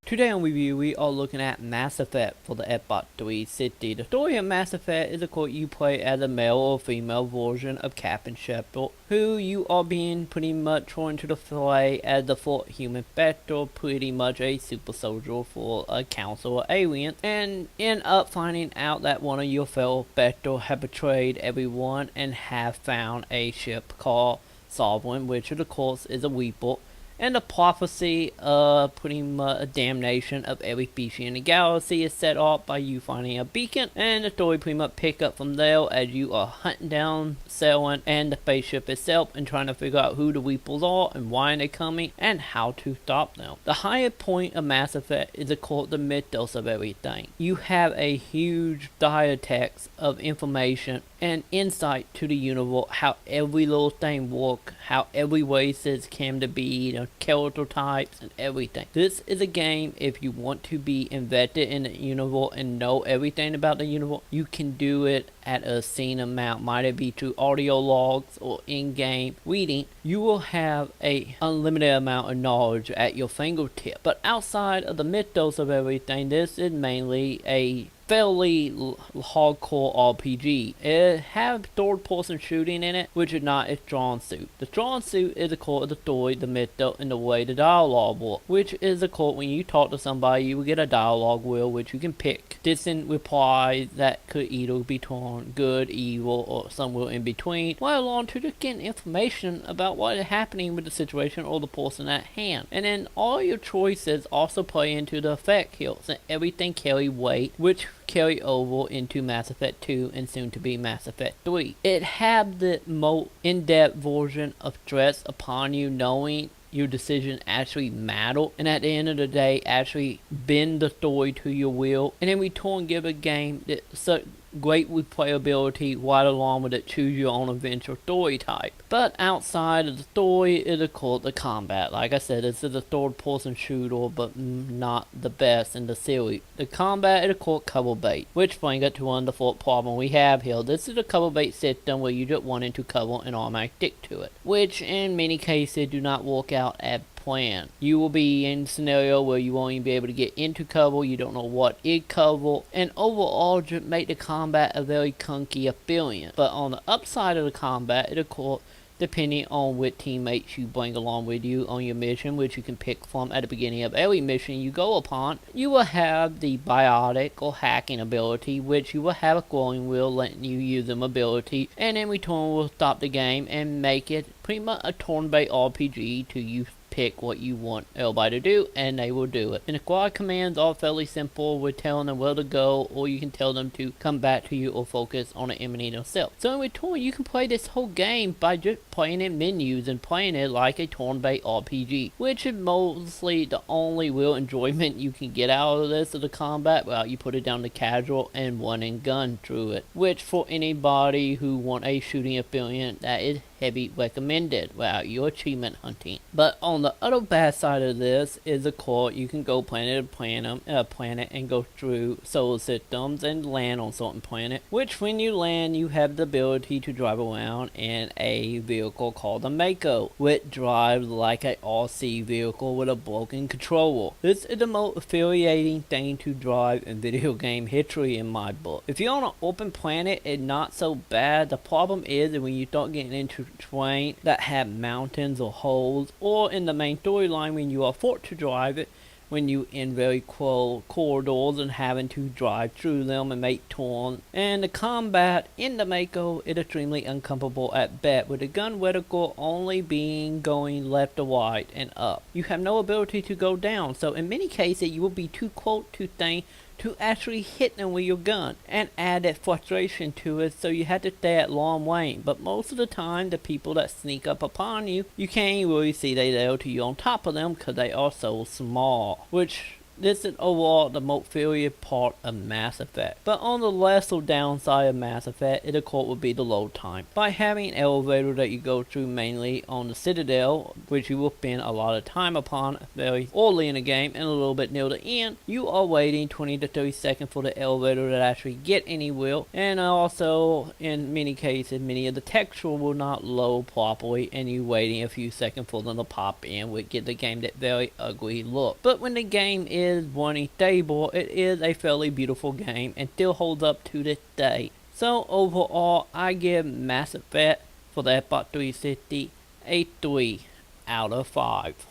Today on review, we are looking at Mass Effect for the Xbox 360. The story of Mass Effect is, of course, you play as a male or female version of Captain Shepard, who you are being pretty much thrown to the fray as the fourth human Spectre, pretty much a super soldier for a council of aliens, and end up finding out that one of your fellow Spectre have betrayed everyone and have found a ship called Sovereign, which of course is a Weeble, and the prophecy of pretty much a damnation of every species in the galaxy is set off by you finding a beacon, and the story pretty much pick up from there as you are hunting down Selwyn and the spaceship itself and trying to figure out who the Weeples are and why they're coming and how to stop them. The higher point of Mass Effect is of course the mythos of everything. You have a huge diatext of information and insight to the universe, how every little thing works, how every race is came to be, the character types and everything. This is a game, if you want to be invested in the universe and know everything about the universe, you can do it at a obscene amount. Might it be through audio logs or in-game reading, you will have a unlimited amount of knowledge at your fingertip. But outside of the mythos of everything, this is mainly a fairly hardcore RPG. It has third-person shooting in it, which is not its strong suit. The strong suit is the core of the story, the mythos, and the way the dialogue works, which is the core when you talk to somebody, you will get a dialogue wheel, which you can pick distant replies that could either be torn good, evil, or somewhere in between, while along to just getting information about what is happening with the situation or the person at hand. And then all your choices also play into the effect hills, and everything carry weight, which carry over into Mass Effect 2 and soon to be Mass Effect 3. It had the most in-depth version of stress upon you knowing your decision actually matter, and at the end of the day actually bend the story to your will, and in return give a game that such great replayability right along with it choose your own adventure story type. But outside of the story is of course the combat. Like I said, this is a third person shooter but not the best in the series. The combat is of course cover bait, which brings us to one of the fourth problem we have here. This is a cover bait system where you just run into cover and automatically stick to it, which in many cases do not work out as plan. You will be in a scenario where you won't even be able to get into cover, you don't know what is cover, and overall just make the combat a very clunky experience. But on the upside of the combat, it of course depending on what teammates you bring along with you on your mission, which you can pick from at the beginning of every mission you go upon, you will have the biotic or hacking ability, which you will have a glowing wheel letting you use them ability, and in return will stop the game and make it pretty much a turn-based RPG to you pick what you want everybody to do and they will do it. And the squad commands are fairly simple with telling them where to go, or you can tell them to come back to you or focus on the enemy themselves. So in return you can play this whole game by just playing in menus and playing it like a turn-based RPG, which is mostly the only real enjoyment you can get out of this of the combat. Well, you put it down to casual and one and gun through it, which for anybody who want a shooting experience that is heavy recommended without your achievement hunting. But on the other bad side of this is of course you can go planet to planet and go through solar systems and land on certain planet, which when you land you have the ability to drive around in a vehicle called a Mako, which drives like a RC vehicle with a broken controller. This is the most infuriating thing to drive in video game history in my book. If you're on an open planet, it's not so bad. The problem is that when you start getting into terrain that have mountains or holes, or in the main storyline when you are forced to drive it, when you in very close corridors and having to drive through them and make turns. And the combat in the Mako is extremely uncomfortable at best, with the gun reticle only being going left or right and up. You have no ability to go down, so in many cases you will be too close to things to actually hit them with your gun, and add that frustration to it, so you have to stay at long range. But most of the time the people that sneak up upon you, you can't really see they there till you're on top of them because they are so small, which this is overall the most inferior part of Mass Effect. But on the lesser downside of Mass Effect, it of course would be the load time. By having an elevator that you go through mainly on the Citadel, which you will spend a lot of time upon very early in the game and a little bit near the end, you are waiting 20 to 30 seconds for the elevator to actually get anywhere. And also in many cases, many of the texture will not load properly and you waiting a few seconds for them to pop in, which get the game that very ugly look. But when the game is is running stable, it is a fairly beautiful game and still holds up to this day. So overall, I give Mass Effect for the Xbox 360 a 3 out of 5.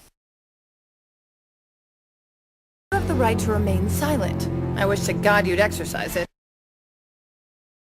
You have the right to remain silent. I wish to God you'd exercise it.